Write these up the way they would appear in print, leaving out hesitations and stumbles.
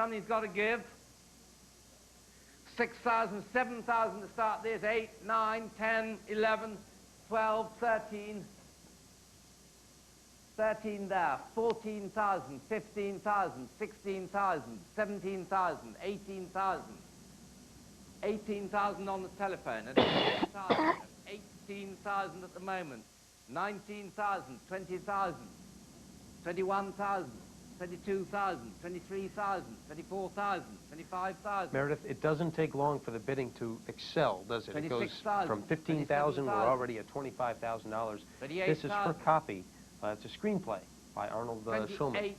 somebody's got to give. 6,000, 7,000 to start this. 8, 9, 10, 11, 12, 13. 13 there. 14,000, 15,000, 16,000, 17,000, 18,000. 18,000 on the telephone. At 18,000 at the moment. 19,000, 20,000, 21,000. 22,000, 23,000, 24,000, 25,000. Meredith, it doesn't take long for the bidding to excel, does it? It goes from 15,000, we're already at $25,000. This is her copy. It's a screenplay by Arnold Schulman.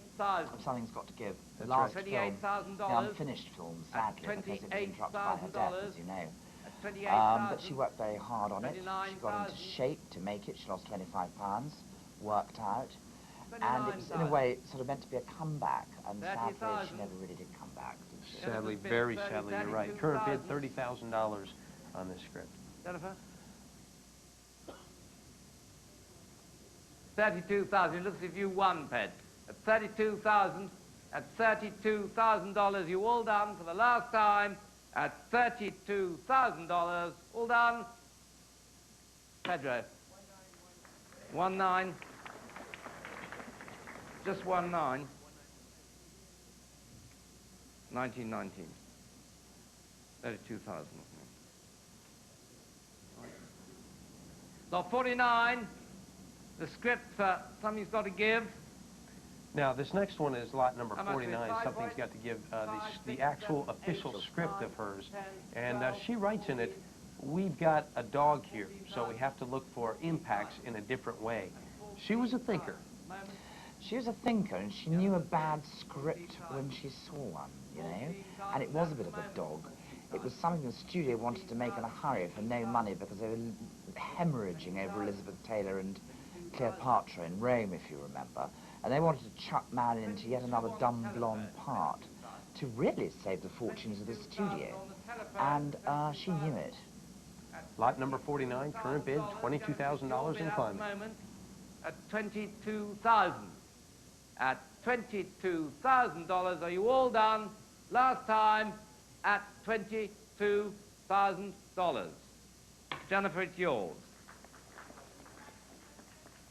Something's got to give. The That's last film, the unfinished film, sadly, because it was interrupted by her death, as you know. But she worked very hard on it. She got into shape to make it. She lost 25 pounds, worked out. And it was, in a way, sort of meant to be a comeback, and sadly, she never really did come back, did she? Sadly, very sadly, you're right. Current bid, $30,000 on this script. Jennifer? 32,000. Looks as if you won, Ped. At 32,000, at $32,000, you all done for the last time. At $32,000, all done. Pedro? 1-9. Just 1-9. 1919. 32,000. Lot 49. The script for Something's Got to Give. Now, this next one is lot number 49. Something's Got to Give. The actual official script of hers. And she writes in it, we've got a dog here, so we have to look for impacts in a different way. She was a thinker. She was a thinker, and she knew a bad script when she saw one, you know? And it was a bit of a dog. It was something the studio wanted to make in a hurry for no money because they were hemorrhaging over Elizabeth Taylor and Cleopatra in Rome, if you remember. And they wanted to chuck Marilyn into yet another dumb blonde part to really save the fortunes of the studio. And she knew it. Lot number 49, current bid, $22,000 in climbing. At 22,000. At $22,000, are you all done? Last time at $22,000. Jennifer, it's yours.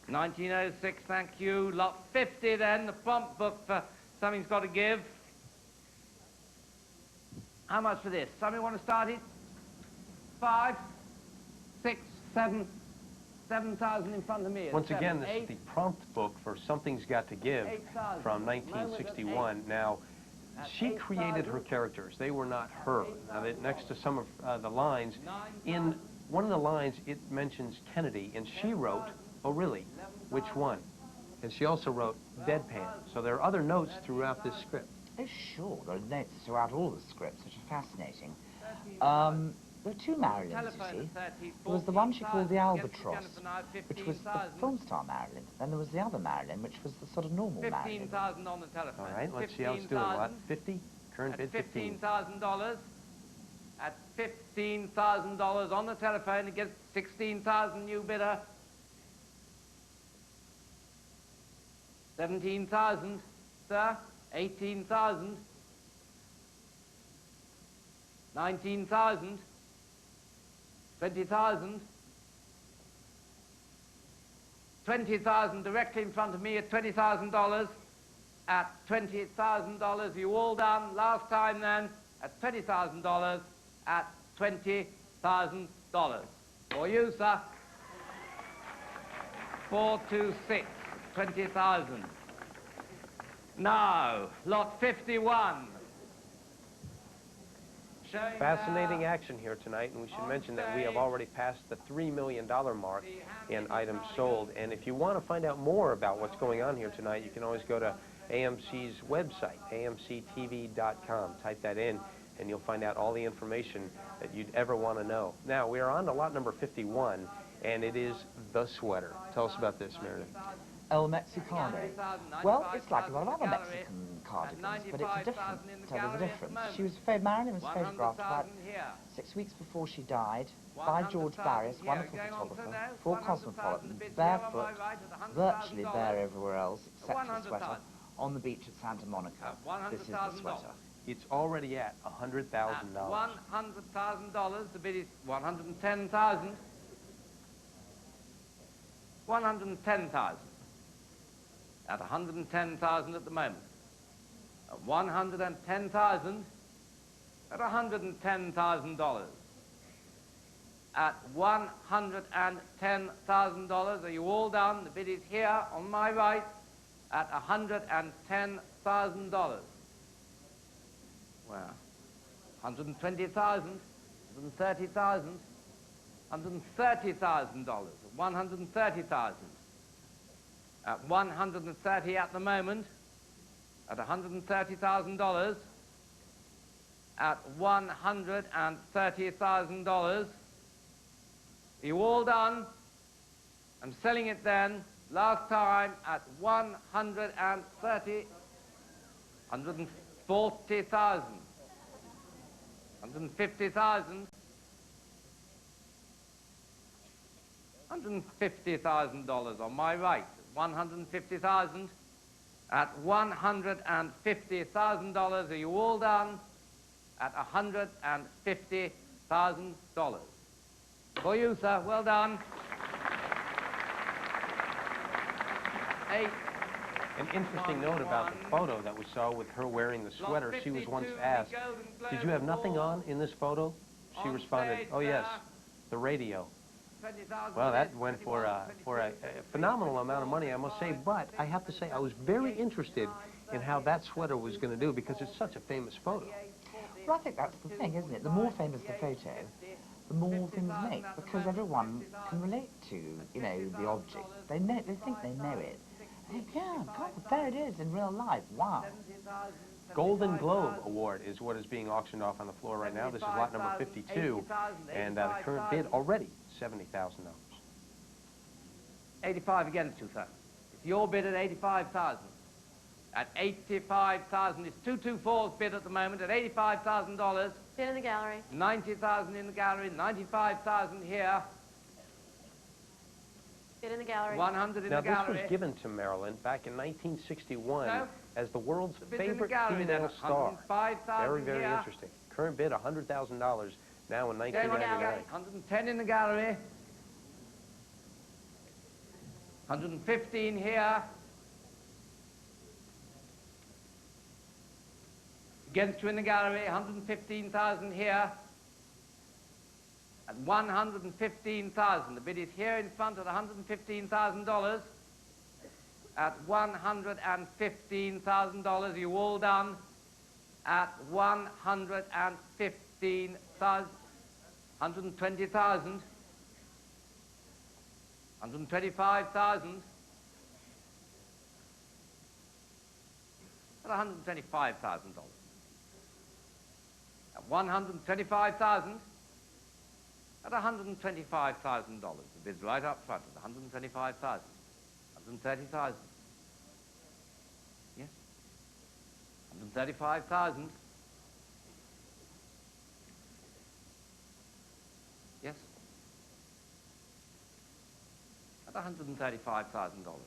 1906, thank you. Lot 50 then, the prompt book for Something's Got to Give. How much for this? Somebody want to start it? 5, 6, 7, 7,000 in front of me. Once again, this is the prompt book for Something's Got to Give from 1961. Now, she created her characters. They were not her. Now, next to some of the lines, in one of the lines, it mentions Kennedy, and she wrote, oh, really? Which one? And she also wrote deadpan. So there are other notes throughout this script. Oh, sure. There are notes throughout all the scripts, which are fascinating. There were two Marilyns, you see. There was the one she called the Albatross, which was the film star Marilyn. Then there was the other Marilyn, which was the sort of normal Marilyn. 15,000 on the telephone. All right, let's see how it's doing. Lot 50, current bid 15. $15,000. At $15,000 on the telephone against 16,000 new bidder. 17,000, sir. 18,000. 19,000. 20,000. 20,000 directly in front of me at $20,000. At $20,000, you all done. Last time then, at $20,000. At $20,000. For you, sir. 426, 20,000. Now, lot 51. Fascinating action here tonight, and we should mention that we have already passed the $3 million mark in items sold. And if you want to find out more about what's going on here tonight, you can always go to AMC's website, amctv.com. Type that in, and you'll find out all the information that you'd ever want to know. Now, we are on to lot number 51, and it is the sweater. Tell us about this, Meredith. El Mexicano. Well, it's like a lot of other Mexican cardigans, but it's a different. So there's a difference. Marilyn was photographed about 6 weeks before she died by George Barris, wonderful photographer, for Cosmopolitan, barefoot, virtually bare everywhere else, except for the sweater, on the beach at Santa Monica. This is the $100,000. sweater. It's already at $100,000. $100,000. The bid is 110,000. 110,000. At 110,000 at the moment. At 110,000. At $110,000. At $110,000. Are you all done? The bid is here on my right at $110,000. Well, 120,000, 130,000, $130,000. 130,000. At 130 at the moment. At $130,000. At $130,000. Are you all done? I'm selling it then. Last time at 130, 140,000, 150,000, $150,000 on my right. 150,000 at $150,000. Are you all done? At $150,000. For you, sir. Well done. An interesting note about the photo that we saw with her wearing the sweater. She was once asked, "Did you have nothing on in this photo?" She responded, "Oh yes, the radio." Well, that went for a phenomenal amount of money, I must say. But I have to say, I was very interested in how that sweater was going to do because it's such a famous photo. Well, I think that's the thing, isn't it? The more famous the photo, the more things make, because everyone can relate to, you know, the object. They know, they think they know it. And think, yeah, God, there it is in real life. Wow. Golden Globe Award is what is being auctioned off on the floor right now. This is lot number 52, and the current bid already $70,000. 85 against you, sir. It's your bid at 85,000. At 85,000, it's 224's bid at the moment at $85,000. Bid in the gallery. 90,000 in the gallery, 95,000 here. Bid in the gallery. 100 in Now, the gallery. this was given to Marilyn back in 1961 No. as the world's The bid's in the favorite gallery then, female star. 105,000 Very, very here. interesting. Current bid $100,000 now in 10 in the 1999. gallery. 110 in the gallery. 115 here. Against you in the gallery, 115,000 here. At 115,000. The bid is here in front at $115,000. At $115,000. Are you all done? At 115,000. 120,000. 125,000. At $125,000. At $125,000. At $125,000. The bid's right up front at $125,000. 130,000. Yes. 135,000. Yes. At $135,000.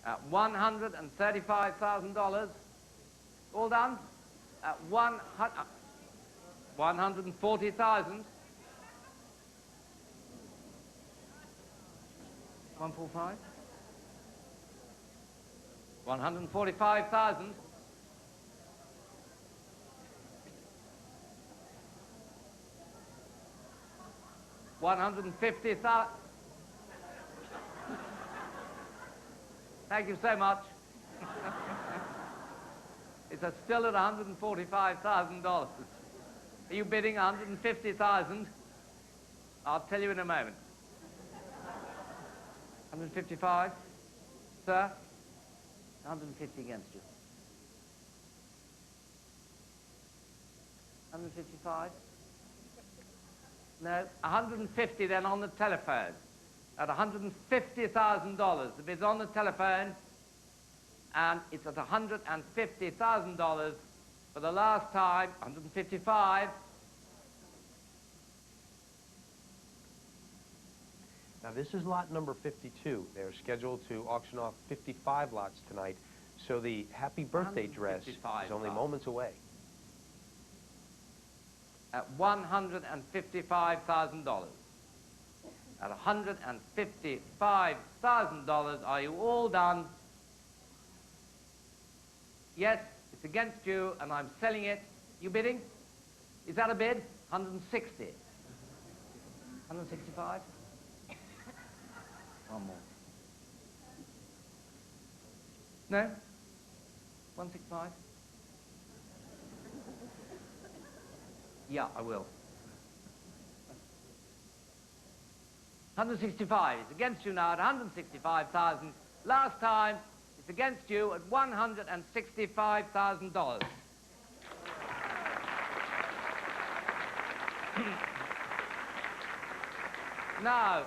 At $135,000. All done? At 140,000. 145. 145,000. 150,000. Thank you so much. It's still at $145,000. Are you bidding 150,000? I'll tell you in a moment. 155, sir? 150 against you. 155? No, 150 then on the telephone. At $150,000. The bid's on the telephone, and it's at $150,000 for the last time. 155. Now, this is lot number 52. They're scheduled to auction off 55 lots tonight. So the happy birthday dress is only moments away. At $155,000. At $155,000, are you all done? Yes, it's against you, and I'm selling it. You bidding? Is that a bid? 160. 165? One more. No? 165? Yeah, I will. 165. It's against you now at 165,000. Last time, it's against you at $165,000. Now,